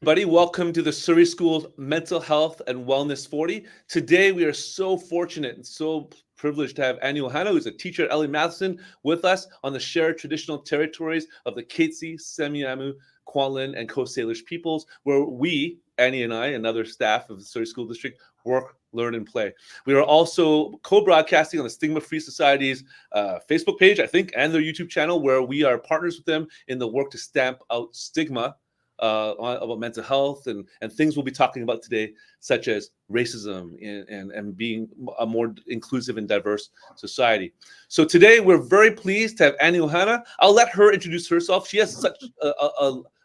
Everybody, welcome to the Surrey School's Mental Health and Wellness 40. Today, we are so fortunate and so privileged to have Annie Ohana, who's a teacher at Ellie Matheson, with us on the shared traditional territories of the Katsi, Semiahmoo, Kwantlen, and Coast Salish peoples, where we, Annie and I, and other staff of the Surrey School District, work, learn, and play. We are also co-broadcasting on the Stigma-Free Society's Facebook page, I think, and their YouTube channel, where we are partners with them in the work to stamp out stigma about mental health and things we'll be talking about today, such as racism and being a more inclusive and diverse society. So today we're very pleased to have Annie Ohana. I'll let her introduce herself. She has such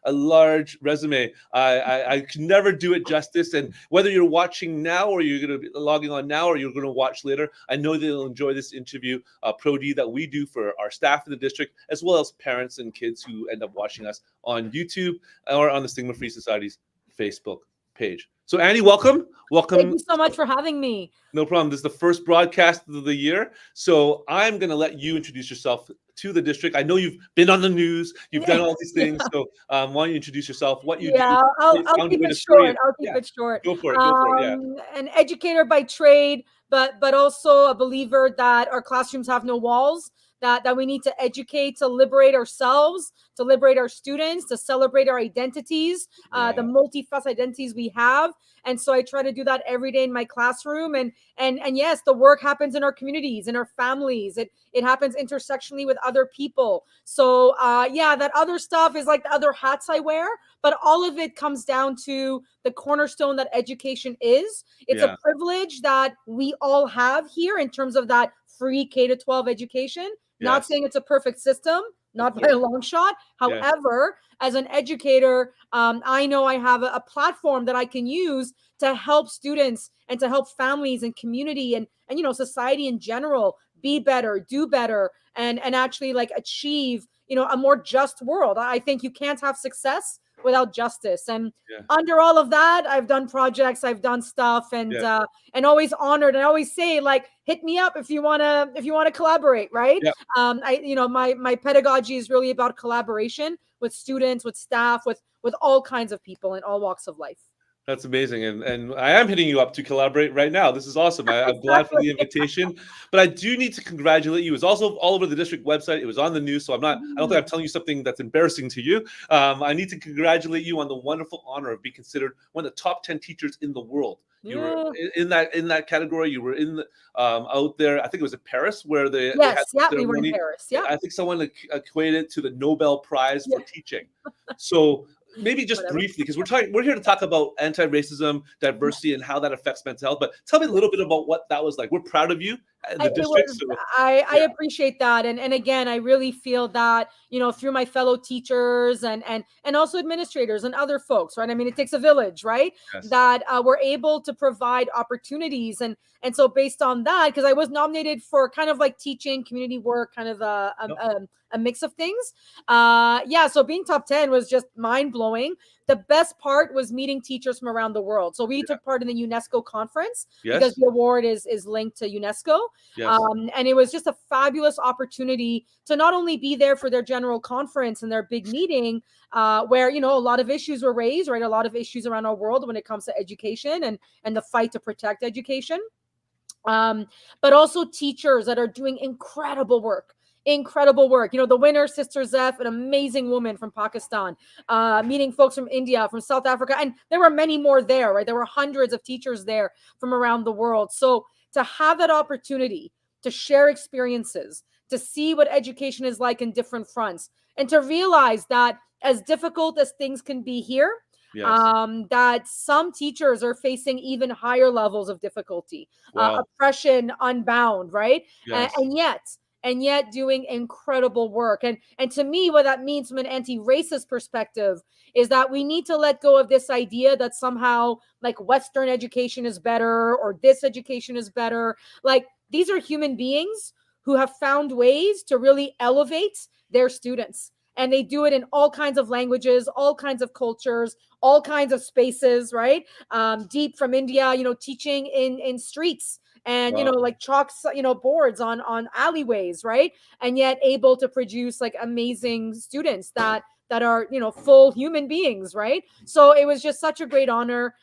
a large resume. I can never do it justice. And whether you're watching now or you're going to be logging on now or you're going to watch later, I know they'll enjoy this interview, Pro-D that we do for our staff in the district, as well as parents and kids who end up watching us on YouTube or on the Stigma-Free Society's Facebook page. So Annie, welcome. Thank you so much for having me. No problem. This is the first broadcast of the year. So I'm going to let you introduce yourself to the district. I know you've been on the news. You've done all these things. So why don't you introduce yourself, what you do? I'll keep it short. Go for it. Yeah. An educator by trade, but also a believer that our classrooms have no walls, that we need to educate to liberate ourselves, to liberate our students, to celebrate our identities, the multifaceted identities we have. And so I try to do that every day in my classroom. And yes, the work happens in our communities, in our families. It happens intersectionally with other people. So that other stuff is like the other hats I wear, but all of it comes down to the cornerstone that education is. It's a privilege that we all have here in terms of that free K-12 education. Not saying it's a perfect system, not by a long shot. However, as an educator, I know I have a platform that I can use to help students and to help families and community and society in general be better, do better, and actually like achieve a more just world. I think you can't have success without justice. And under all of that, I've done projects, I've done stuff, and always honored. And I always say, like, hit me up if you wanna collaborate, right? My pedagogy is really about collaboration with students, with staff, with all kinds of people in all walks of life. That's amazing. And I am hitting you up to collaborate right now. This is awesome. I'm glad for the invitation. But I do need to congratulate you. It was also all over the district website. It was on the news. So I don't think I'm telling you something that's embarrassing to you. I need to congratulate you on the wonderful honor of being considered one of the top 10 teachers in the world. You were in that category. You were in the, out there. I think it was in Paris where they we were in Paris. Yeah, I think someone equated it to the Nobel Prize for teaching. So maybe just briefly, because we're here to talk about anti-racism, diversity, and how that affects mental health. But tell me a little bit about what that was like. We're proud of you in the district. I appreciate that, and again, I really feel that through my fellow teachers and also administrators and other folks, right? I mean, it takes a village, right? That we're able to provide opportunities, and so based on that, because I was nominated for kind of like teaching, community work, kind of a mix of things. So being top 10 was just mind-blowing. The best part was meeting teachers from around the world. So we took part in the UNESCO conference because the award is linked to UNESCO. And it was just a fabulous opportunity to not only be there for their general conference and their big meeting, where, a lot of issues were raised, right? A lot of issues around our world when it comes to education and the fight to protect education. But also teachers that are doing incredible work. The winner, Sister Zeph, an amazing woman from Pakistan, meeting folks from India, from South Africa. And there were many more there, right? There were hundreds of teachers there from around the world. So to have that opportunity to share experiences, to see what education is like in different fronts, and to realize that as difficult as things can be here, that some teachers are facing even higher levels of difficulty, oppression unbound, right? And yet doing incredible work. And to me, what that means from an anti-racist perspective is that we need to let go of this idea that somehow like Western education is better or this education is better. Like, these are human beings who have found ways to really elevate their students. And they do it in all kinds of languages, all kinds of cultures, all kinds of spaces, right? Deep from India, teaching in streets, and like chalks, boards on alleyways, right? And yet able to produce like amazing students that that are, full human beings, right? So it was just such a great honor.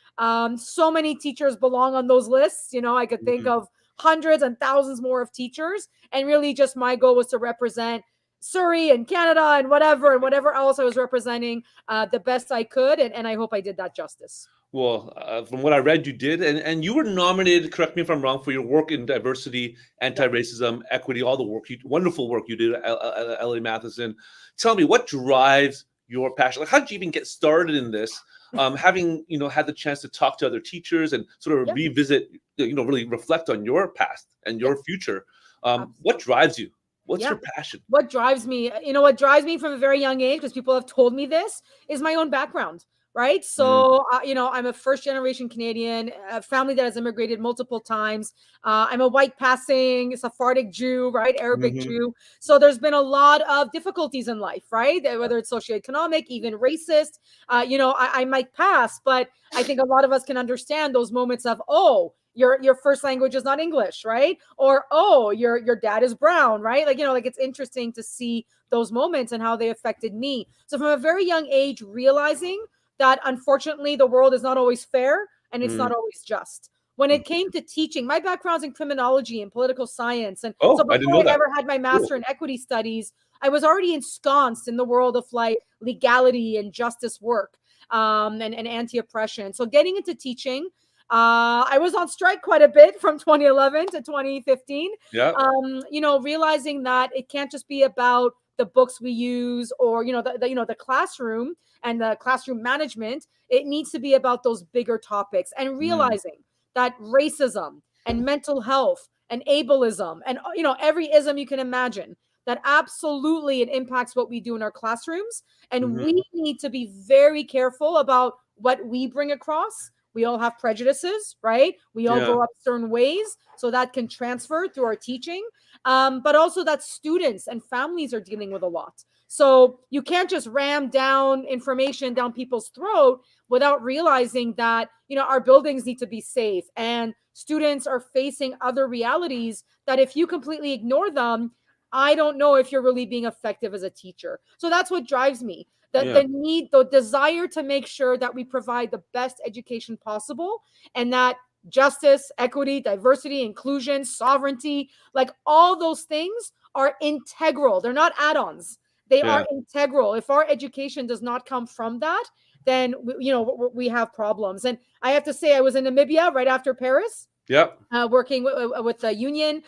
So many teachers belong on those lists. I could think of hundreds and thousands more of teachers. And really just my goal was to represent Surrey and Canada and whatever else I was representing the best I could. And I hope I did that justice. Well, from what I read, you did, and you were nominated. Correct me if I'm wrong, for your work in diversity, anti-racism, equity, all the wonderful work you did at LA Matheson. Tell me, what drives your passion? Like, how did you even get started in this? Having had the chance to talk to other teachers and sort of revisit, really reflect on your past and your future. What drives you? What's your passion? What drives me? What drives me from a very young age, because people have told me this, is my own background. Right. So, I'm a first generation Canadian, a family that has immigrated multiple times. I'm a white passing Sephardic Jew, right? Arabic Jew. So there's been a lot of difficulties in life, right? Whether it's socioeconomic, even racist, I might pass, but I think a lot of us can understand those moments of, oh, your first language is not English, right? Or, oh, your dad is brown, right? Like, it's interesting to see those moments and how they affected me. So from a very young age, realizing that unfortunately the world is not always fair and it's not always just. When it came to teaching, my background's in criminology and political science. And so before I ever had my master in equity studies, I was already ensconced in the world of like legality and justice work and anti-oppression. So getting into teaching, I was on strike quite a bit from 2011 to 2015. Realizing that it can't just be about the books we use or the classroom and the classroom management. It needs to be about those bigger topics, and realizing that racism and mental health and ableism and every ism you can imagine, that absolutely it impacts what we do in our classrooms, and we need to be very careful about what we bring across. We all have prejudices, right? We all grow up certain ways, so that can transfer through our teaching. But also that students and families are dealing with a lot. So you can't just ram down information down people's throat without realizing that, our buildings need to be safe, and students are facing other realities that if you completely ignore them, I don't know if you're really being effective as a teacher. So that's what drives me. The need, the desire to make sure that we provide the best education possible, and that justice, equity, diversity, inclusion, sovereignty, like all those things are integral. They're not add-ons. They are integral. If our education does not come from that, then we have problems. And I have to say, I was in Namibia right after Paris. Working with the union,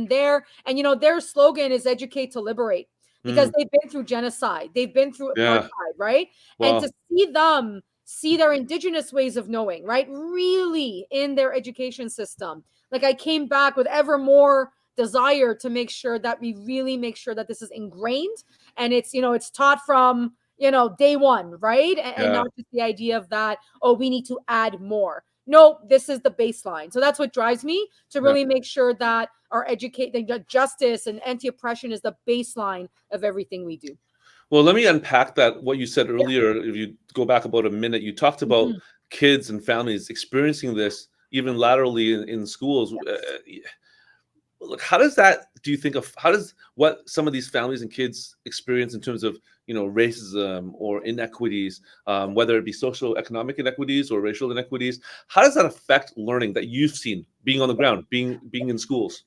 there, and their slogan is "Educate to Liberate," because they've been through genocide, they've been through apartheid, right? Wow. And to see them see their indigenous ways of knowing, right, really in their education system, like I came back with ever more desire to make sure that we really make sure that this is ingrained, and it's taught from day one, right? And not just the idea of that, oh, we need to add more. No, this is the baseline. So that's what drives me to really make sure that our justice and anti-oppression is the baseline of everything we do. Well, let me unpack that, what you said earlier. If you go back about a minute, you talked about kids and families experiencing this even laterally in schools. How does that, do you think of, how does what some of these families and kids experience in terms of, racism or inequities, whether it be social economic inequities or racial inequities, how does that affect learning that you've seen being on the ground, being in schools?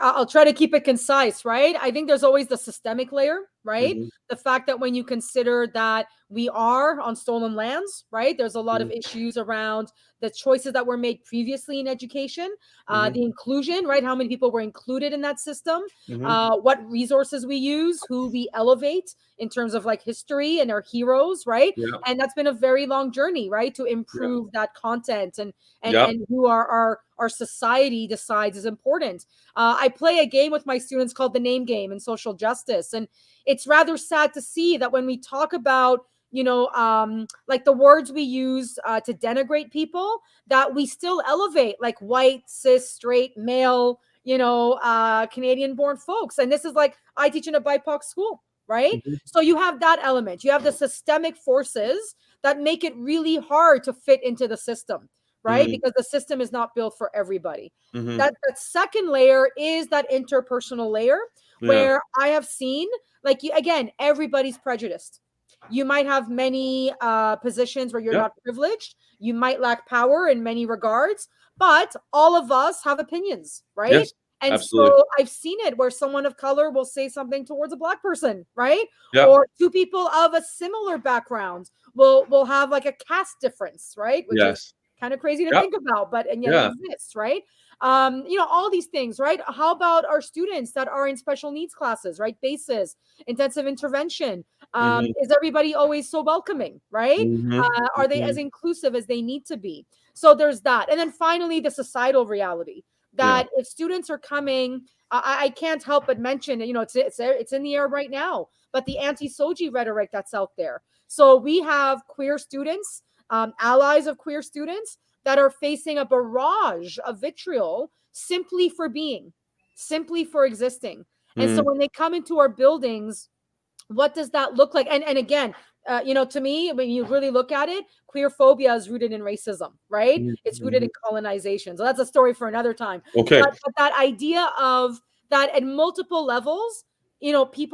I'll try to keep it concise, right? I think there's always the systemic layer, right? The fact that when you consider that we are on stolen lands, right? There's a lot of issues around the choices that were made previously in education, the inclusion, right? How many people were included in that system, what resources we use, who we elevate in terms of like history and our heroes, right? And that's been a very long journey, right? To improve that content and who our society decides is important. I play a game with my students called the name game in social justice. And it's rather sad to see that when we talk about, like the words we use to denigrate people, that we still elevate like white, cis, straight, male, Canadian born folks. And this is like, I teach in a BIPOC school, right? So you have that element. You have the systemic forces that make it really hard to fit into the system, right? Because the system is not built for everybody. That second layer is that interpersonal layer, Yeah. where I have seen, like, again, everybody's prejudiced. You might have many positions where you're Yeah. not privileged. You might lack power in many regards, but all of us have opinions, right? Yes. And Absolutely. so I've seen it where someone of color will say something towards a black person, right? Yeah. Or two people of a similar background will have like a caste difference, right? Which is Yes. kind of crazy to Yeah. think about, but and yet it Yeah. exists, right? All these things, right? How about our students that are in special needs classes, right? BASIS, intensive intervention. Mm-hmm. Is everybody always so welcoming, right? Mm-hmm. Are they as inclusive as they need to be? So there's that. And then finally, the societal reality Yeah. that if students are coming, I can't help but mention, it's in the air right now, but the anti-SOGI rhetoric that's out there. So we have queer students, allies of queer students that are facing a barrage of vitriol simply for being, simply for existing. And so Mm-hmm. when they come into our buildings, what does that look like? And again, to me, when you really look at it, queer phobia is rooted in racism, right? It's rooted Mm-hmm. in colonization. So that's a story for another time. Okay. But that idea of that at multiple levels, kids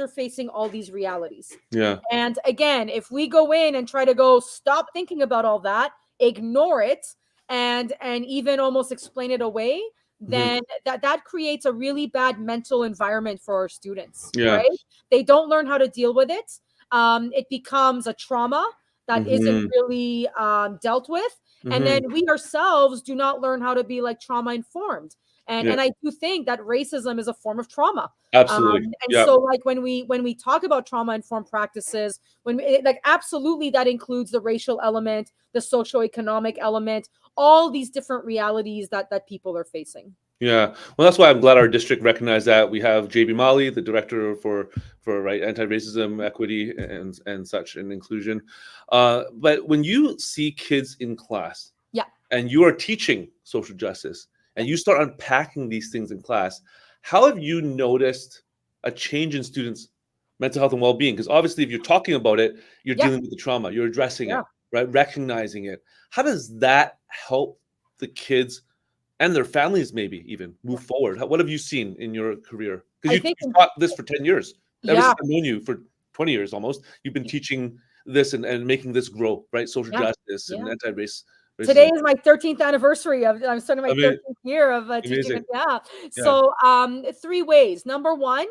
are facing all these realities. Yeah. And again, if we go in and try to go stop thinking about all that, ignore it, and even almost explain it away, Mm-hmm. then that creates a really bad mental environment for our students, Yeah. right? They don't learn how to deal with it. It becomes a trauma that isn't Mm-hmm. really dealt with, and Mm-hmm. then we ourselves do not learn how to be like trauma informed. And Yeah. and I do think that racism is a form of trauma. Absolutely. And Yeah. so, like, when we talk about trauma informed practices, like, absolutely, that includes the racial element, the socioeconomic element, all these different realities that people are facing. Yeah, well, that's why I'm glad our district recognized that. We have JB Mali, the director for right anti-racism, equity, and such, and inclusion. But when you see kids in class Yeah. and you are teaching social justice and you start unpacking these things in class, how have you noticed a change in students' mental health and well-being? Because obviously, if you're talking about it, you're Yeah. dealing with the trauma, you're addressing Yeah. it, right? Recognizing it. How does that help the kids and their families maybe even move forward? What have you seen in your career? Because I you think, taught this for 10 years. Ever yeah. since I've known you for 20 years almost, you've been teaching this and making this grow, right? Social Yeah. justice and Yeah. anti-race Today racism. is my 13th anniversary of I'm starting my Ama- 13th year of teaching Amazing. it. Yeah. Yeah. So three ways. Number one,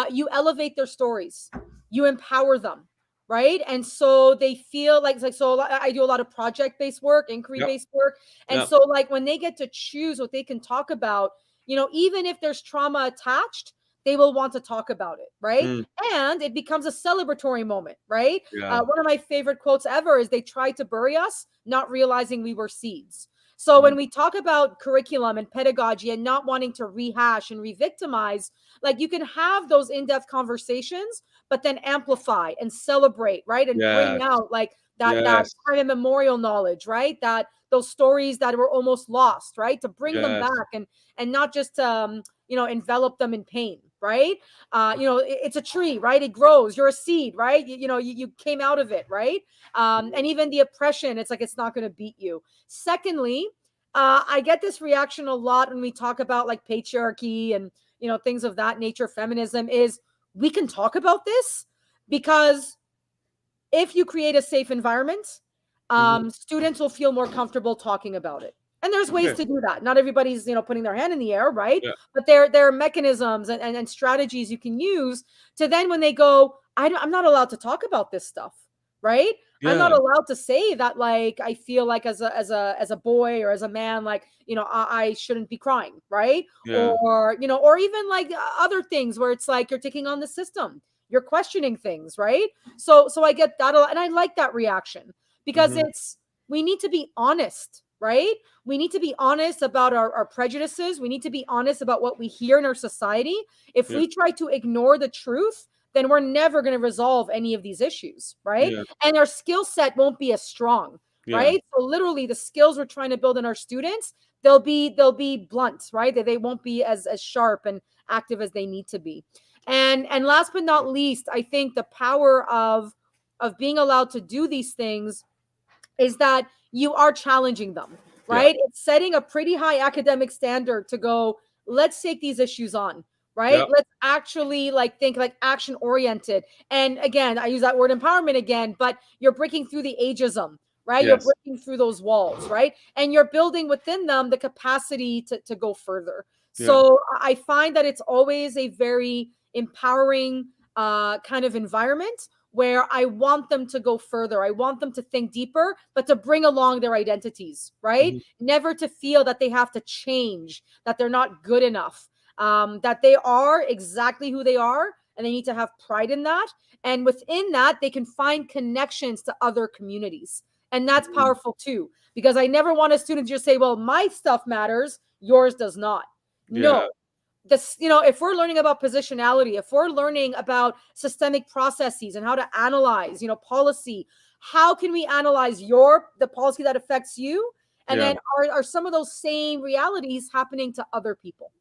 you elevate their stories, you empower them, right? And so they feel like, so I do a lot of project-based work, Yep. inquiry-based work. And Yep. so, like, when they get to choose what they can talk about, even if there's trauma attached, they will want to talk about it, right? Mm, And it becomes a celebratory moment, right? yeah. One of my favorite quotes ever is, they tried to bury us, not realizing we were seeds. So Mm, when we talk about curriculum and pedagogy and not wanting to rehash and re-victimize, like, you can have those in-depth conversations, but then amplify and celebrate, right? And bring yes. out like that Yes. time immemorial knowledge, right? That those stories that were almost lost, right? To bring them Yes. back and not just envelop them in pain, right? It's a tree, right? It grows. You're a seed, right? You came out of it, right? And even the oppression, it's like, it's not going to beat you. Secondly, I get this reaction a lot when we talk about like patriarchy and things of that nature, feminism, is we can talk about this because if you create a safe environment, Mhm. students will feel more comfortable talking about it. And there's ways Okay. to do that. Not everybody's putting their hand in the air, right? Yeah. But there are mechanisms and strategies you can use to then, when they go, I'm not allowed to talk about this stuff, right? I'm Yeah. not allowed to say that, like, I feel like as a boy or as a man, like, I shouldn't be crying, right? Yeah. Or even like other things where it's like you're taking on the system, you're questioning things, right? So I get that a lot, and I like that reaction because Hmm. we need to be honest, right? We need to be honest about our prejudices. We need to be honest about what we hear in our society. If Yeah. we try to ignore the truth, then we're never going to resolve any of these issues, right? Yeah. And our skill set won't be as strong, Yeah. right? So literally, the skills we're trying to build in our students, they'll be blunt, right? They won't be as sharp and active as they need to be. And last but not least, I think the power of being allowed to do these things is that you are challenging them, Yeah. right? It's setting a pretty high academic standard to go, let's take these issues on, right? Yep. Let's actually like think like action oriented. And again, I use that word empowerment again, but you're breaking through the ageism, right? You're Yes. breaking through those walls, right? And you're building within them the capacity to go further. Yeah. So I find that it's always a very empowering kind of environment where I want them to go further. I want them to think deeper, but to bring along their identities, right? Mhm. Never to feel that they have to change, that they're not good enough, that they are exactly who they are, and they need to have pride in that. And within that, they can find connections to other communities. And that's Mhm. powerful too, because I never want a student to just say, well, my stuff matters, yours does not. Yeah. No, this, if we're learning about positionality, if we're learning about systemic processes and how to analyze, policy, how can we analyze the policy that affects you? And Yeah. then are some of those same realities happening to other people?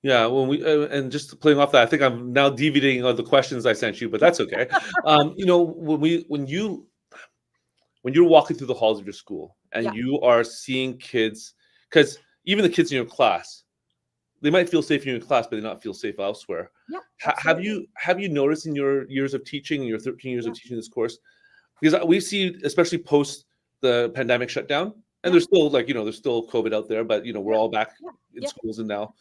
Yeah, when we and just playing off that, I think I'm now deviating on the questions I sent you, but that's okay. When you're walking through the halls of your school and Yeah. you are seeing kids, because even the kids in your class, they might feel safe in your class, but they not feel safe elsewhere. Yeah, Have absolutely. you noticed in your years of teaching, in your 13 years Yeah. of teaching this course, because we see, especially post the pandemic shutdown, and Yeah. there's still there's still COVID out there, but we're Yeah. all back Yeah. in Yeah. schools, and now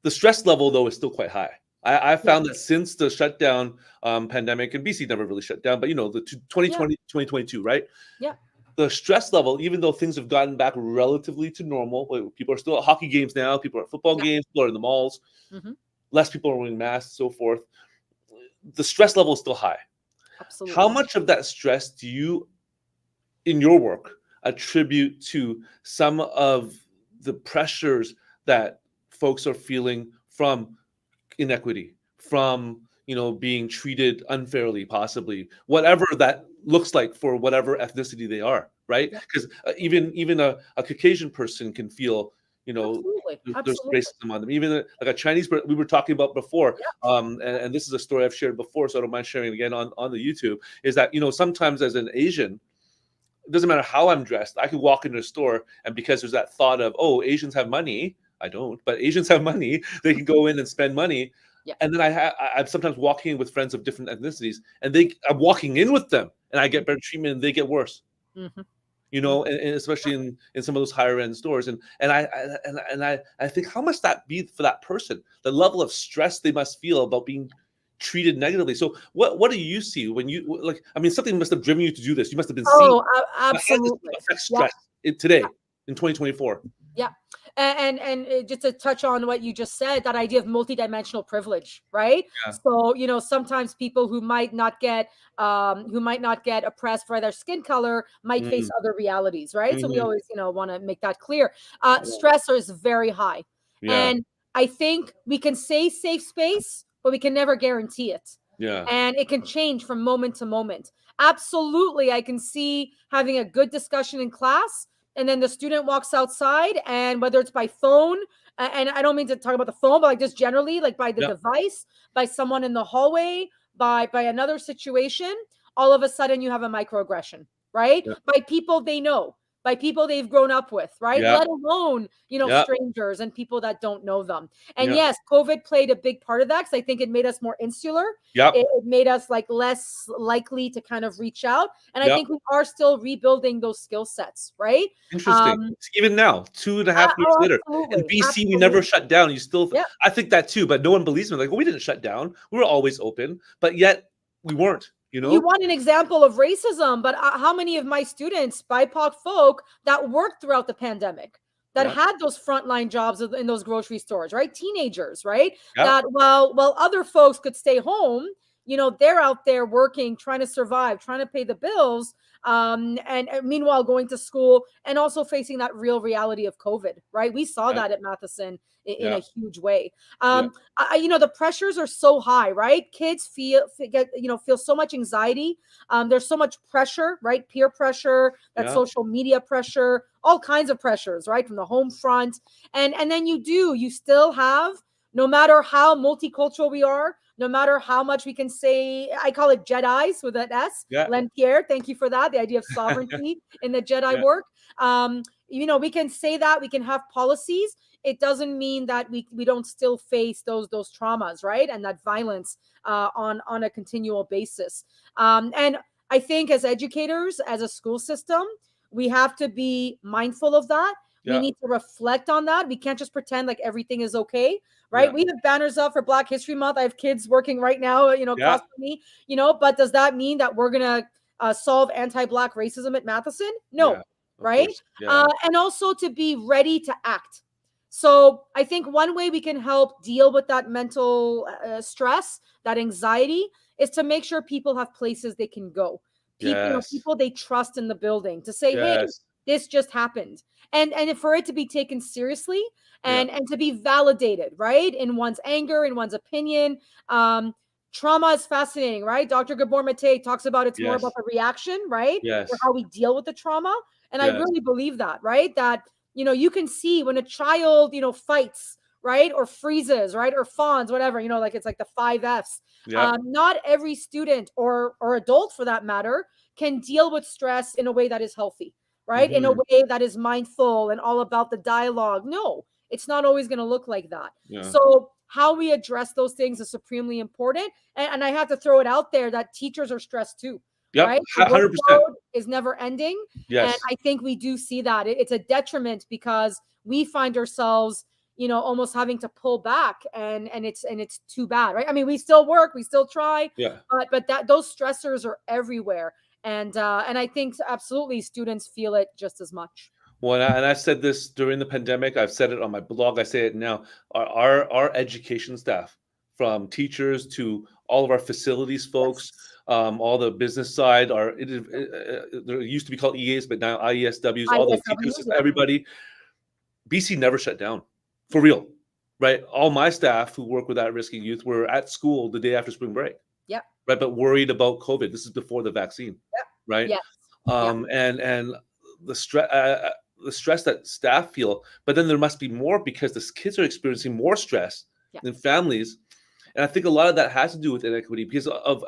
the stress level though is still quite high. I Yeah. found that since the shutdown, pandemic, and BC never really shut down, but the Yeah. 2020, 2022, right? Yeah. The stress level, even though things have gotten back relatively to normal, people are still at hockey games now, people are at football Yeah. games, people are in the malls, Hmm. less people are wearing masks, so forth. The stress level is still high. How Absolutely. much of that stress do you, in your work, attribute to some of the pressures that folks are feeling from inequity, from being treated unfairly, possibly whatever that looks like for whatever ethnicity they are, right? Yeah. Because even a Caucasian person can feel Absolutely. there's Absolutely. racism on them. Even like a Chinese we were talking about before, Yeah. and this is a story I've shared before, so I don't mind sharing it again on the YouTube, is that sometimes as an Asian, it doesn't matter how I'm dressed. I could walk into a store, and because there's that thought of, oh, Asians have money. I don't, but Asians have money. They can go in and spend money. Yeah. And then I'm sometimes walking in with friends of different ethnicities, and I'm walking in with them, and I get better treatment, and they get worse. Mm-hmm. And especially in some of those higher end stores, and I think how must that be for that person? The level of stress they must feel about being treated negatively. So what do you see when you like? I mean, something must have driven you to do this. You must have been seeing. Oh, But how does this absolutely. affect Yeah. stress today in 2024? Yeah. And just to touch on what you just said, that idea of multidimensional privilege, right? Yeah. So, sometimes people who might not get oppressed by their skin color might face Mm, other realities, right? So we mhm. always, want to make that clear. Yeah. Stressor is very high. Yeah. And I think we can say safe space, but we can never guarantee it. Yeah. And it can change from moment to moment. Absolutely. I can see having a good discussion in class, and then the student walks outside, and whether it's by phone, and I don't mean to talk about the phone, but like just generally, like by the Yeah. device, by someone in the hallway, by another situation, all of a sudden you have a microaggression, right? Yeah. By people they know, by people they've grown up with, right? Yeah. Let alone, Yeah. strangers and people that don't know them. And Yeah. yes, COVID played a big part of that, because I think it made us more insular. Yeah. It made us like less likely to kind of reach out. And I Yeah. think we are still rebuilding those skill sets, right? Interesting. Um, Even now, 2.5 years later, in Absolutely, BC, we never absolutely. shut down. You still, Yeah. I think that too, but no one believes me. Like, well, we didn't shut down. We were always open, but yet we weren't. You You know? want an example of racism, but how many of my students, BIPOC folk, that worked throughout the pandemic, that Yeah. had those frontline jobs in those grocery stores, right? Teenagers, right? Yeah. That while other folks could stay home, they're out there working, trying to survive, trying to pay the bills, and meanwhile going to school and also facing that real reality of COVID, right? We saw Yeah. that at Matheson in a Yeah. huge way. Yeah. The pressures are so high, right? Kids feel so much anxiety. There's so much pressure, right? Peer pressure, that Yeah. social media pressure, all kinds of pressures, right? From the home front. And then you still have, no matter how multicultural we are, no matter how much we can say, I call it Jedi's with an S. Yeah. Len Pierre, thank you for that. The idea of sovereignty in the Jedi Yeah. work. We can say that, we can have policies. it doesn't mean that we don't still face those traumas, right? And that violence on a continual basis. And I think as educators, as a school system, we have to be mindful of that. We need to reflect on that. We can't just pretend like everything is okay, right? We have banners up for Black History Month. I have kids working right now, across from me, but does that mean that we're going to solve anti-Black racism at Matheson? No, right? And also to be ready to act. So I think one way we can help deal with that mental stress, that anxiety, is to make sure people have places they can go. People they trust in the building to say, hey, this just happened. And for it to be taken seriously and to be validated, right? In one's anger, in one's opinion. Trauma is fascinating, right? Dr. Gabor Mate talks about it's more about the reaction, right? Or how we deal with the trauma. And I really believe that, right? That, you can see when a child, fights, right? Or freezes, right? Or fawns, whatever, like it's like the 5 Fs. Not every student or adult for that matter can deal with stress in a way that is healthy, right? In a way that is mindful and all about the dialogue. No, it's not always going to look like that. So how we address those things is supremely important. And I have to throw it out there that teachers are stressed too. Right? 100% is never ending. Yes. And I think we do see that it's a detriment because we find ourselves, almost having to pull back and it's too bad, right? I mean, we still work, we still try, but those stressors are everywhere. And I think absolutely students feel it just as much. Well, and I said this during the pandemic. I've said it on my blog. I say it now. Our education staff, from teachers to all of our facilities folks, all the business side, there used to be called EAs, but now IESWs, all the teachers, everybody. BC never shut down, for real, right? All my staff who work with at-risk youth were at school the day after spring break. Right, but worried about COVID. This is before the vaccine. Right. And the stress that staff feel, but then there must be more because the kids are experiencing more stress than families. And I think a lot of that has to do with inequity because of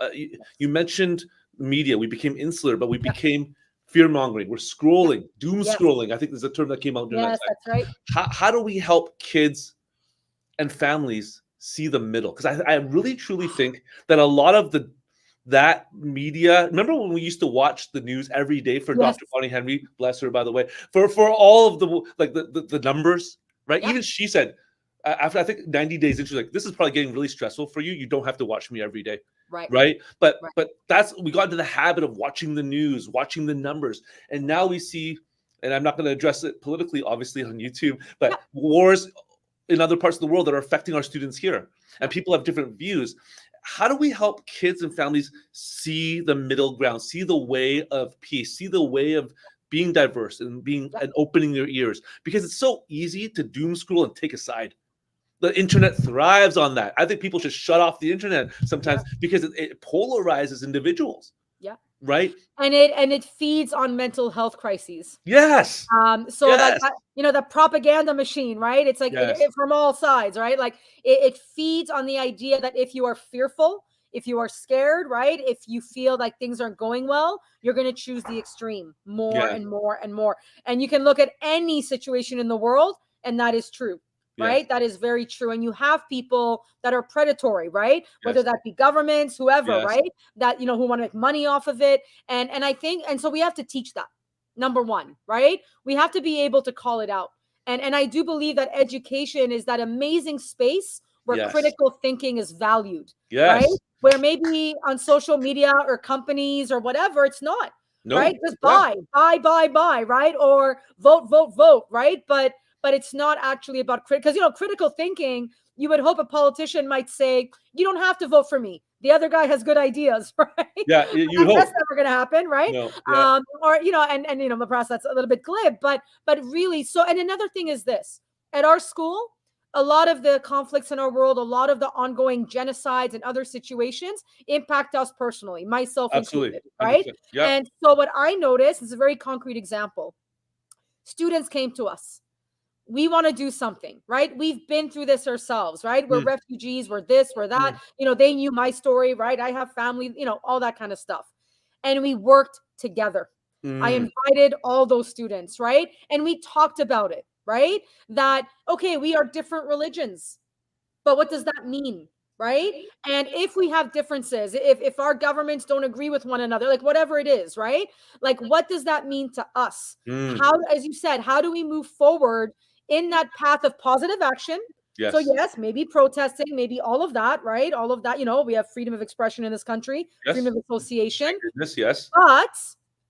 you mentioned media. We became insular, but we became fear-mongering. We're scrolling, doom scrolling. I think there's a term that came out during that time. That's right. How do we help kids and families see the middle? Because I really truly think that a lot of that media. Remember when we used to watch the news every day for Dr. Bonnie Henry, bless her, by the way, for all of the numbers, right? Even she said after I think 90 days into, like, this is probably getting really stressful for you. You don't have to watch me every day. Right. But we got into the habit of watching the news, watching the numbers. And now we see, and I'm not going to address it politically, obviously, on YouTube, but wars in other parts of the world that are affecting our students here. And people have different views. How do we help kids and families see the middle ground, see the way of peace, see the way of being diverse and and opening their ears? Because it's so easy to doom scroll and take a side. The internet thrives on that. I think people should shut off the internet sometimes because it polarizes individuals. Right. And it feeds on mental health crises. Yes. That, the propaganda machine, right? It's like it from all sides, right? Like it feeds on the idea that if you are fearful, if you are scared, right? If you feel like things aren't going well, you're going to choose the extreme more and more and more. And you can look at any situation in the world, and that is true. Right? That is very true. And you have people that are predatory, right? Whether that be governments, whoever, right? That, who want to make money off of it. And I think, and so we have to teach that. Number one, right? We have to be able to call it out. And I do believe that education is that amazing space where critical thinking is valued, right? Where maybe on social media or companies or whatever, it's not, right? Just buy, right? Or vote, right? But it's not actually about because critical thinking. You would hope a politician might say, "You don't have to vote for me. The other guy has good ideas," right? Yeah, you hope that's never going to happen, right? No, or and perhaps that's a little bit glib, but really. So, and another thing is this: at our school, a lot of the conflicts in our world, a lot of the ongoing genocides and other situations impact us personally, myself included, right? And so, what I noticed is a very concrete example. Students came to us. We want to do something, right? We've been through this ourselves, right? We're refugees, we're this, we're that. They knew my story, right? I have family, all that kind of stuff. And we worked together. I invited all those students, right? And we talked about it, right? That, okay, we are different religions, but what does that mean? Right. And if we have differences, if our governments don't agree with one another, like whatever it is, right? Like, what does that mean to us? How, as you said, how do we move forward in that path of positive action? So Yes. yes, maybe protesting, maybe all of that, right? All of that, we have freedom of expression in this country, freedom Yes. of association. Thank goodness, yes. But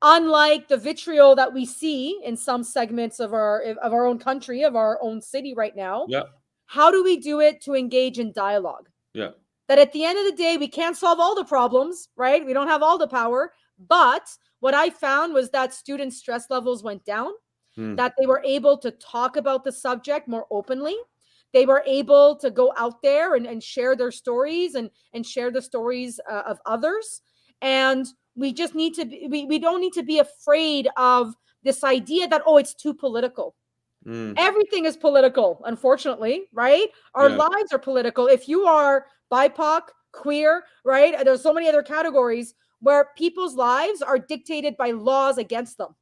unlike the vitriol that we see in some segments of our own country, of our own city right now, Yeah. how do we do it to engage in dialogue? Yeah. That at the end of the day, we can't solve all the problems, right? We don't have all the power. But what I found was that students' stress levels went down, that they were able to talk about the subject more openly. They were able to go out there and share their stories and share the stories of others. And we just need to we don't need to be afraid of this idea that, oh, it's too political. Everything is political, unfortunately, right? Our Yeah. lives are political. If you are BIPOC, queer, right? There's so many other categories where people's lives are dictated by laws against them.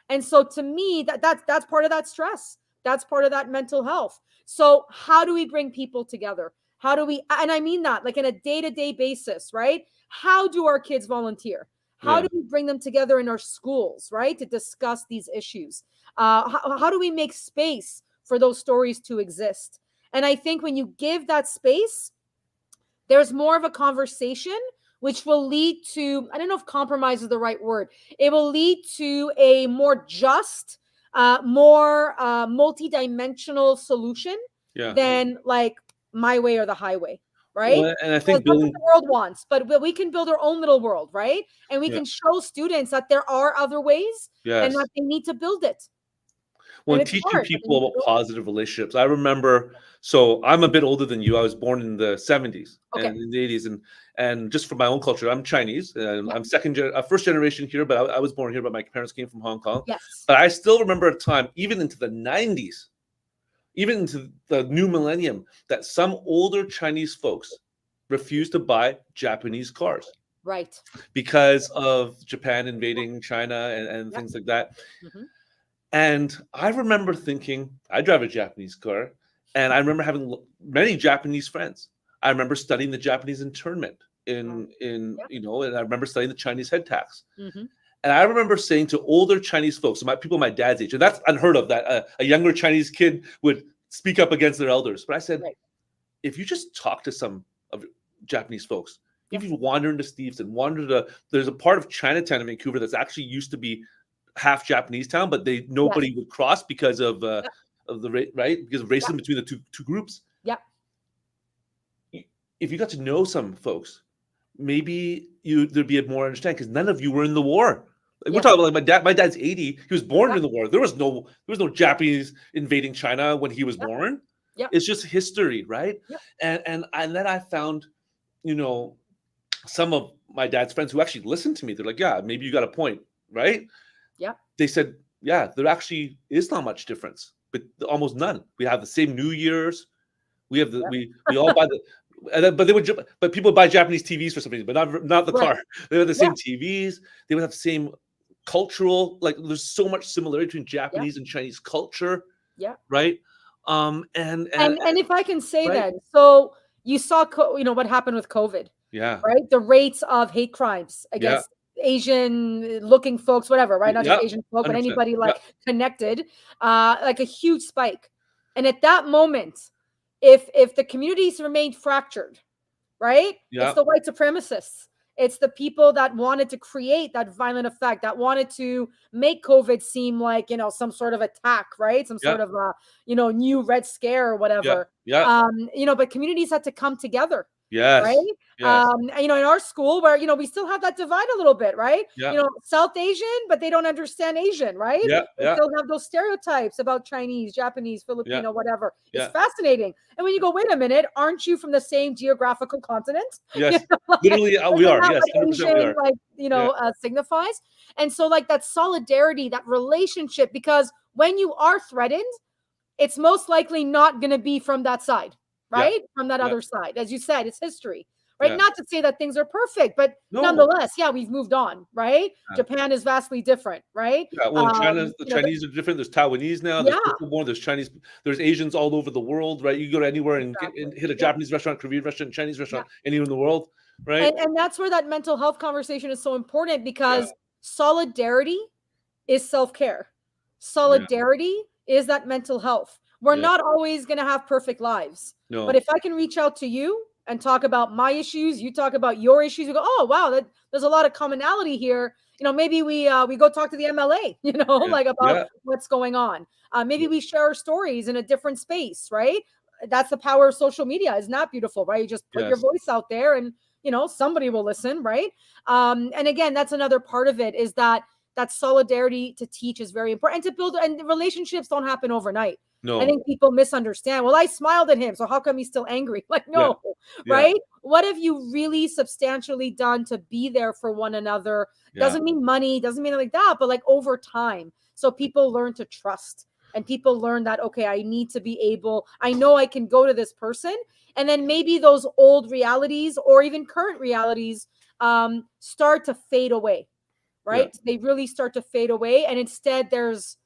And so to me, that's part of that stress. That's part of that mental health. So how do we bring people together? How do we, and I mean that like in a day-to-day basis, right? How do our kids volunteer? How Yeah. do we bring them together in our schools, right? To discuss these issues? How do we make space for those stories to exist? And I think when you give that space, there's more of a conversation which will lead to, I don't know if compromise is the right word. It will lead to a more just, more multi-dimensional solution Yeah. than like my way or the highway, right? Well, and I Because think that's what the building, world wants, but we can build our own little world, right? And we yeah, can show students that there are other ways and that yes. they need to build it. And When it's teaching hard, but they need people to about build it. positive relationships, I remember, so I'm a bit older than you. I was born in the 70s Okay. and in the 80s. And just for my own culture, I'm Chinese. And Yeah. I'm first generation here, but I was born here, but my parents came from Hong Kong. Yes. But I still remember a time, even into the 90s, even into the new millennium, that some older Chinese folks refused to buy Japanese cars Right. because of Japan invading China and Yeah. things like that. Mhm. And I remember thinking, I drive a Japanese car, and I remember having many Japanese friends. I remember studying the Japanese internment Right. in Yeah. and I remember studying the Chinese head tax. Mhm. And I remember saying to older Chinese folks, so people my dad's age, and that's unheard of that a younger Chinese kid would speak up against their elders. But I said, Right. if you just talk to some of Japanese folks, Yeah. if you wander into Stevenson, there's a part of Chinatown in Vancouver that's actually used to be half Japanese town, but Yes. nobody would cross because of Yeah. right, because of Yeah. racism between the two groups. Yeah. If you got to know some folks, maybe there'd be a more understanding because none of you were in the war. Like we're Yeah. talking about like my dad's 80. He was born Yeah. in the war. There was no Japanese invading China when he was Yeah. born. Yeah. It's just history, right? Yeah. And then I found, you know, some of my dad's friends who actually listened to me. They're like, yeah, maybe you got a point, right? Yeah. They said, yeah, there actually is not much difference, but almost none. We have the same New Year's. We have Yeah. we all buy the, but people buy Japanese TVs for some reason, but not the Right. car. They have the Yeah. same TVs. They would have the same cultural, like there's so much similarity between Yeah. Japanese and Chinese culture, Yeah. right? And if I can say right, that, so you saw, what happened with COVID, yeah, right? The rates of hate crimes yeah, against Asian looking folks, whatever, right? Not just yeah, Asian folk, but 100%, anybody yeah, like connected, like a huge spike. And at that moment, if the communities remained fractured, right? It's yeah, the white supremacists. It's the people that wanted to create that violent effect, that wanted to make COVID seem like, some sort of attack, right? Some yeah, sort of, new Red Scare or yeah, whatever. yeah, But communities had to come together, right? yes, yes, In our school where, we still have that divide a little bit, right? yeah, South Asian, but they don't understand Asian, right? yeah, They yeah, still have those stereotypes about Chinese, Japanese, yeah, Filipino, whatever. It's yeah, fascinating. And when you go, wait a minute, aren't you from the same geographical continent? You yes. know, Literally, we isn't are. that Yes, what 100% we Asian, are. like, Yeah, signifies? And so, like, that solidarity, that relationship, because when you are threatened, it's most likely not going to be from that side, yeah, right? From that yeah, other side. As you said, it's history. right? Yeah. Not to say that things are perfect, but No. nonetheless, yeah, we've moved on, right? Yeah. Japan is vastly different, right? Yeah, well, in China, the You know, Chinese are different. There's Taiwanese now. There's yeah, people born. There's Chinese. There's Asians all over the world, right? You go to anywhere and exactly. hit a Yeah, Japanese restaurant, Korean restaurant, Chinese yeah. restaurant, anywhere in the world, right? And that's where that mental health conversation is so important, Yeah, because solidarity is self-care. yeah, Solidarity is that mental health. We're yeah. not always going to have perfect lives. But No, if I can reach out to you and talk about my issues, you talk about your issues, you go, "Oh, wow, there's a lot of commonality here." Maybe we go talk to the MLA, yeah, like about yeah, what's going on. Maybe yeah, we share our stories in a different space, right? That's the power of social media. Isn't that beautiful, right? You just put your yes, voice out there, and somebody will listen, right? And again, that's another part of it, is that solidarity to teach is very important, and to build, and relationships don't happen overnight. I no, think people misunderstand. Well, I smiled at him, so how come he's still angry? Like, yeah, no, yeah, right? What have you really substantially done to be there for one another? yeah. Doesn't mean money, doesn't mean like that, but like over time. So people learn to trust, and people learn that, okay, I know I can go to this person. And then maybe those old realities, or even current realities, start to fade away, Yeah. right? They really start to fade away, and instead there's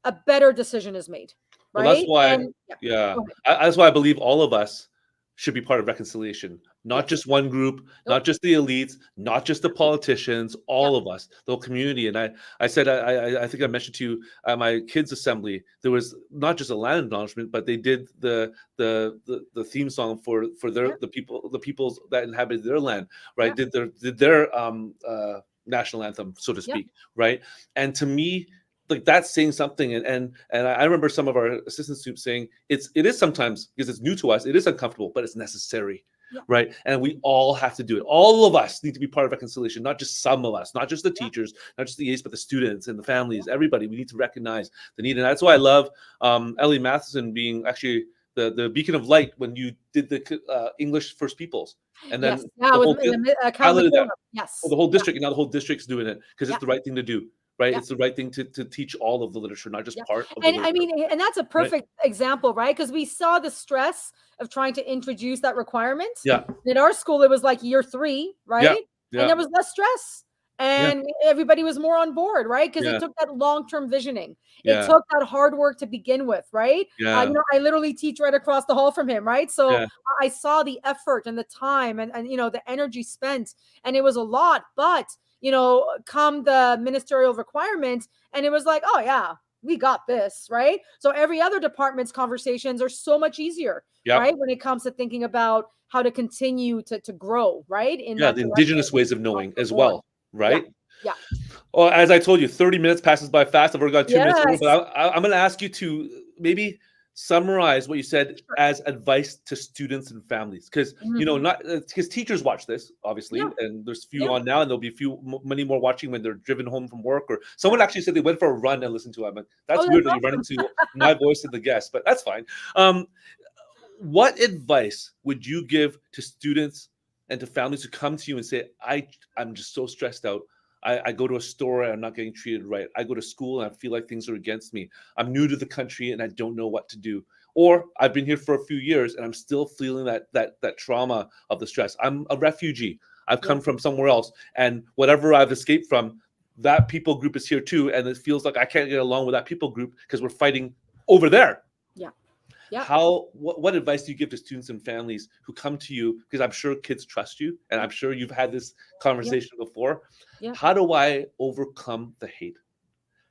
a better decision is made, Well, that's right? why, And yeah, yeah, go ahead. that's why I believe all of us should be part of reconciliation. Not Yes. just one group, Nope. not just the elites, not just the politicians, Yeah. all of us, the whole community. And I said, I think I mentioned to you at my kids' assembly, there was not just a land acknowledgement, but they did the theme song for Yeah. the peoples that inhabited their land, right? Yeah. Did their national anthem, so to Yeah. speak, right? And to me, like that's saying something. And I remember some of our assistant students saying it is sometimes, because it's new to us, it is uncomfortable, but it's necessary, Yeah. right? And we all have to do it. All of us need to be part of reconciliation, not just some of us, not just the Yeah. teachers, not just the aides, but the students and the families, everybody. We need to recognize the need. And that's why I love Ellie Matheson being actually the beacon of light when you did the English First Peoples. And Yes. then Yeah. the With whole Carolyn highlighted that McCormick. for Yes. the whole Yeah. district, and now the whole district's doing it because Yeah. it's the right thing to do, right? Yeah. It's the right thing to teach all of the literature, not just Yeah. part of the And I literature, mean, and that's a right? perfect example, right? Because we saw the stress of trying to introduce that requirement. Yeah, In our school, it was like year 3, yeah, right? And yeah, there was less stress. yeah, And everybody was more on board, right? Because it yeah, took that long-term visioning. It yeah, took that hard work to begin with, right? yeah, I literally teach right across the hall from him, right? So yeah, I saw the effort and the time, and the energy spent, and it was a lot. But come the ministerial requirement, and it was like, oh yeah, we got this, right? So every other department's conversations are so much easier, yeah, right? When it comes to thinking about how to continue to grow, right? In yeah. that The direction indigenous ways of across knowing the as board. well, Yeah. right? Yeah. Well, as I told you, 30 minutes passes by fast. I've already got 2 minutes over, Yes. but I'm going to ask you to maybe summarize what you said Sure. as advice to students and families, because Mhm. not because teachers watch this Yeah. obviously, and there's few Yeah. on now, and there'll be many more watching when they're driven home from work, or someone actually said they went for a run and listened to it. But Oh, that's that's weird that you run awesome. into my voice and the guest, but that's fine. Um, what advice would you give to students and to families who come to you and say, I'm just so stressed out. I go to a store and I'm not getting treated right. I go to school and I feel like things are against me. I'm new to the country and I don't know what to do. Or I've been here for a few years and I'm still feeling that trauma of the stress. I'm a refugee. I've Yeah. come from somewhere else, and whatever I've escaped from, that people group is here too. And it feels like I can't get along with that people group because we're fighting over there. Yeah. Yeah. What advice do you give to students and families who come to you, because I'm sure kids trust you and I'm sure you've had this conversation before? Yeah. How do I overcome the hate?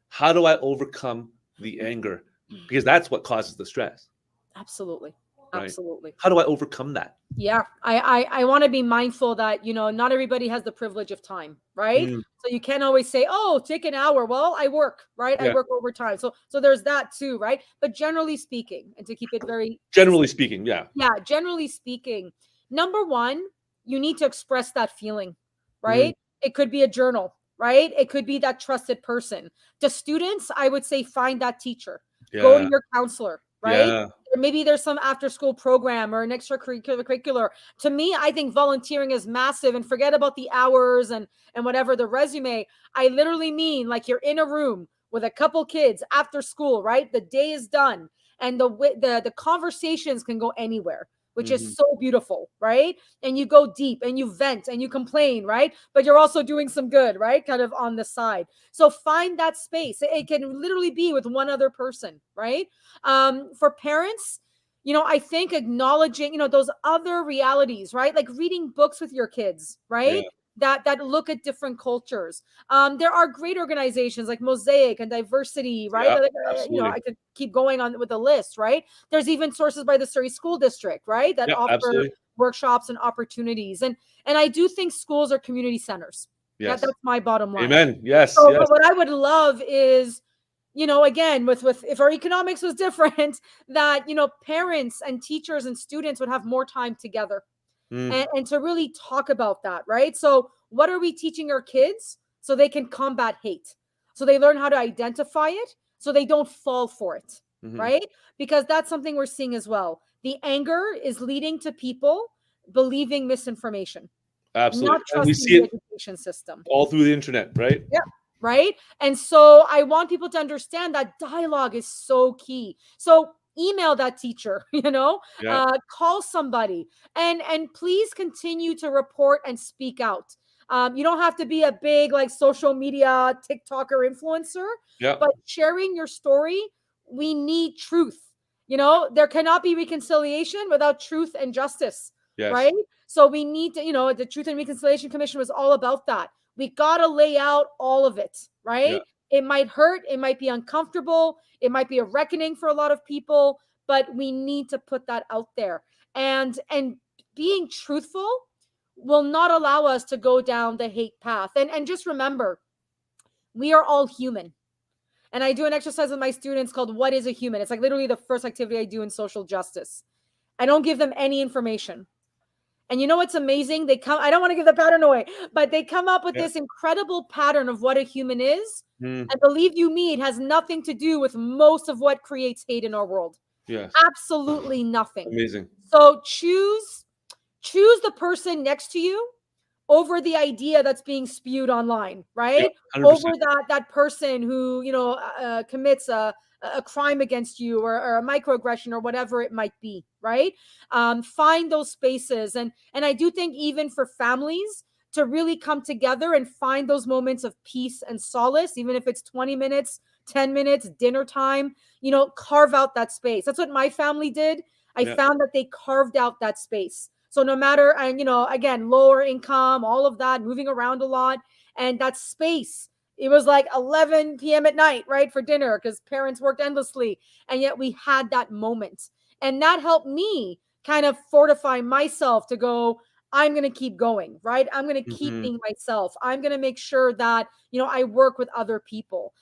How do I overcome the anger? Because that's what causes the stress, Absolutely. right? Absolutely. How do I overcome that? Yeah, I want to be mindful that not everybody has the privilege of time, right? Mm, So you can't always say, "Oh, take an hour." Well, I work, right? I yeah. work overtime, so there's that too, right? But generally speaking, and to keep it very, Generally speaking, yeah. yeah, generally speaking, number one, you need to express that feeling, Mm, right? It could be a journal, right? It could be that trusted person. To students, I would say find that teacher, go to yeah. your counselor, right? Yeah. Or maybe there's some after school program or an extracurricular. To me, I think volunteering is massive, and forget about the hours and whatever the resume. I literally mean like you're in a room with a couple kids after school, right? The day is done, and the conversations can go anywhere. which is so beautiful, right? And you go deep and you vent and you complain, right? But you're also doing some good, right? Kind of on the side. So find that space. It can literally be with one other person, right? For parents, I think acknowledging, those other realities, right? Like reading books with your kids, right? Yeah. That look at different cultures. There are great organizations like Mosaic and Diversity, right? Yeah. I Absolutely. could keep going on with the list, right? There's even sources by the Surrey School District, right, that Yeah. offer Absolutely. workshops and opportunities. And I do think schools are community centers. That's Yes. my bottom line. Amen. Yes. So, Yes. but what I would love is, again, with if our economics was different, that parents and teachers and students would have more time together Mm. and to really talk about that, right? So, what are we teaching our kids so they can combat hate? So they learn how to identify it so they don't fall for it, Hmm. right? Because that's something we're seeing as well. The anger is leading to people believing misinformation, Absolutely. not And we trusting see the it education system. all through the internet, right? Yeah. Right. And so I want people to understand that dialogue is so key. So email that teacher, Yeah. call somebody and please continue to report and speak out. You don't have to be a big like social media TikToker influencer, Yeah. but sharing your story, we need truth. There cannot be reconciliation without truth and justice, Yes. right? So we need to, the Truth and Reconciliation Commission was all about that. We got to lay out all of it, Yeah. right? It might hurt, it might be uncomfortable, it might be a reckoning for a lot of people, but we need to put that out there. And being truthful will not allow us to go down the hate path. And just remember, we are all human. And I do an exercise with my students called What is a Human? It's like literally the first activity I do in social justice. I don't give them any information. And you know what's amazing? I don't want to give the pattern away, but they come up with Yeah. this incredible pattern of what a human is. Mm. And believe you me, it has nothing to do with most of what creates hate in our world. Yes. Absolutely nothing. Amazing. So choose the person next to you over the idea that's being spewed online, Yeah. right? Over 100%. that person who commits a crime against you or a microaggression or whatever it might be, right? Find those spaces, and I do think even for families to really come together and find those moments of peace and solace, even if it's 20 minutes, 10 minutes, dinner time, carve out that space. That's what my family did. I Yeah. found that they carved out that space. So no matter, and again, lower income, all of that, moving around a lot, and that space, it was like 11 p.m. at night, right, for dinner because parents worked endlessly, and yet we had that moment, and that helped me kind of fortify myself to go. I'm going to keep going, right? I'm going to keep Hmm. being myself. I'm going to make sure that I work with other people.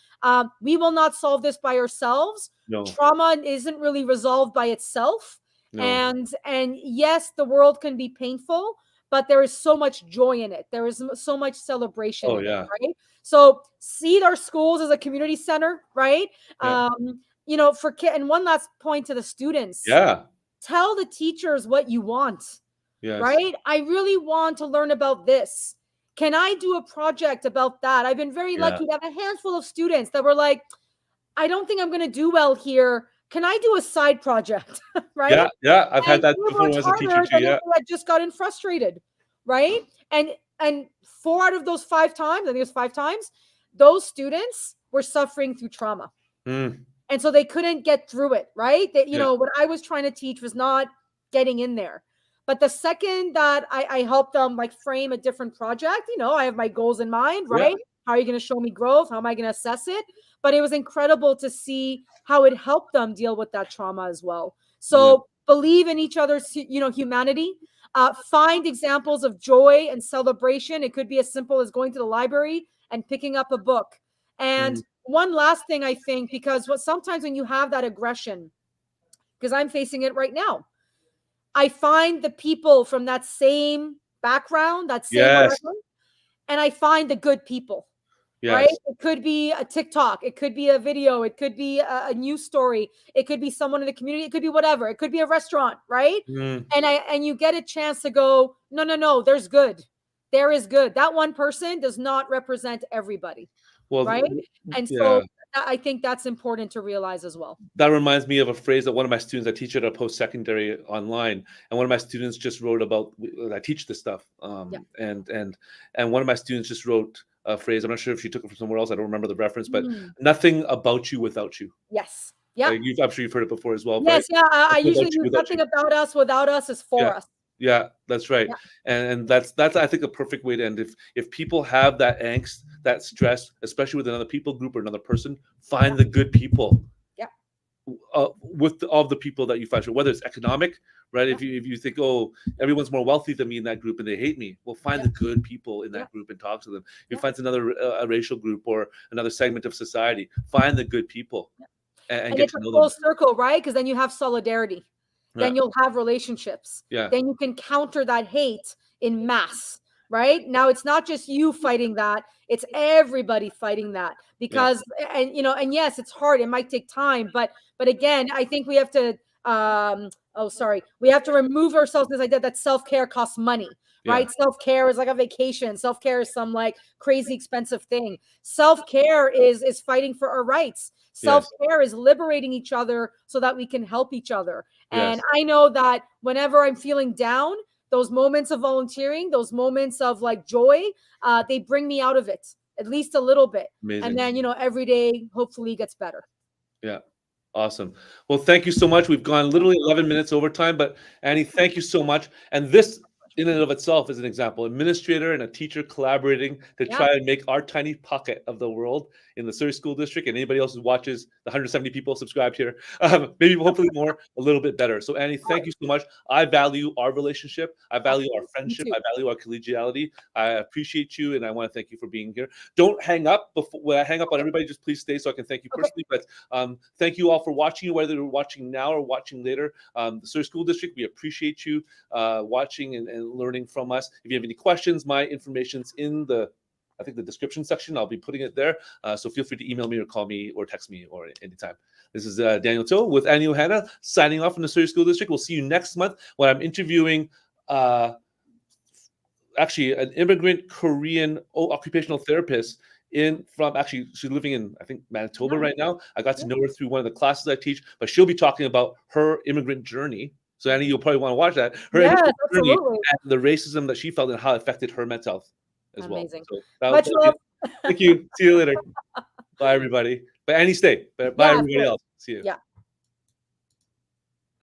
We will not solve this by ourselves. No. Trauma isn't really resolved by itself, No. and yes, the world can be painful, but there is so much joy in it. There is so much celebration Oh in it, yeah. right? So see our schools as a community center, right? Yeah. For kids. And one last point to the students: Yeah. tell the teachers what you want, Yes. right? I really want to learn about this. Can I do a project about that? I've been very Yeah. lucky to have a handful of students that were like, I don't think I'm going to do well here. Can I do a side project? Right? Yeah. Yeah. I've had And that they before worked as a teacher harder too. than if Yeah. they had just gotten frustrated, right? And 4 out of those 5 times, I think it was 5 times, those students were suffering through trauma. Mm. And so they couldn't get through it, right? That Yeah. what I was trying to teach was not getting in there. But the second that I helped them like frame a different project, I have my goals in mind, Yeah. right? How are you going to show me growth? How am I going to assess it? But it was incredible to see how it helped them deal with that trauma as well. Yeah. So believe in each other's, humanity. Find examples of joy and celebration. It could be as simple as going to the library and picking up a book. Mm. And one last thing, I think, because sometimes when you have that aggression, because I'm facing it right now, I find the people from that same background, that same Yes. aggression, and I find the good people, right? Yes. It could be a TikTok, it could be a video, it could be a news story, it could be someone in the community, it could be whatever, it could be a restaurant, right? Mm. And you get a chance to go, no, there's good. There is good. That one person does not represent everybody, Well, right? And yeah. so I think that's important to realize as well. That reminds me of a phrase that one of my students, I teach at a post-secondary online, and one of my students just wrote about, I teach this stuff, and one of my students just wrote a phrase. I'm not sure if she took it from somewhere else. I don't remember the reference, but nothing about you without you. Yes. Yeah. Like I'm sure you've heard it before as well. Yes. Right? Yeah. I usually use nothing about us without us is for us. Yeah, that's right. Yeah. And that's I think a perfect way to end. If people have that angst, that stress, especially with another people group or another person, find the good people. Yeah. With all the people that you find, whether it's economic, right? If you think, oh, everyone's more wealthy than me in that group and they hate me, well, find the good people in that group and talk to them. If you find another a racial group or another segment of society, find the good people and get it's to know a full them. circle, right? Because then you have solidarity. Then you'll have relationships. Then you can counter that hate in mass, right? Now it's not just you fighting that, it's everybody fighting that. Because and yes, it's hard. It might take time, but again, I think we have to we have to remove ourselves this idea that self-care costs money. Right? Self-care is like a vacation. Self-care is some like crazy expensive thing. Self-care is fighting for our rights. Self-care is liberating each other so that we can help each other. And I know that whenever I'm feeling down, those moments of volunteering, those moments of like joy, they bring me out of it at least a little bit. Amazing. And then, every day hopefully gets better. Yeah. Awesome. Well, thank you so much. We've gone literally 11 minutes over time, but Annie, thank you so much. And this in and of itself is an example. Administrator and a teacher collaborating to try and make our tiny pocket of the world in the Surrey School District and anybody else who watches, the 170 people subscribed here, maybe hopefully more, a little bit better. So Annie, thank you so much. I value our relationship. I value our friendship. I value our collegiality. I appreciate you, and I want to thank you for being here. Don't hang up. When I hang up on everybody, just please stay so I can thank you personally. But thank you all for watching, whether you're watching now or watching later. The Surrey School District, we appreciate you watching and learning from us. If you have any questions, my information's in the description section. I'll be putting it there. So feel free to email me or call me or text me or anytime. This is Daniel To with Annie Ohana signing off from the Surrey School District. We'll see you next month when I'm interviewing actually an immigrant Korean occupational therapist she's living in, I think, Manitoba right now. I got to know her through one of the classes I teach, but she'll be talking about her immigrant journey. So Annie, you'll probably want to watch that. Her immigrant journey and the racism that she felt and how it affected her mental health as well. So much love. Thank you. See you later. Bye, everybody. But Annie, stay. Bye, everybody else. See you. Yeah.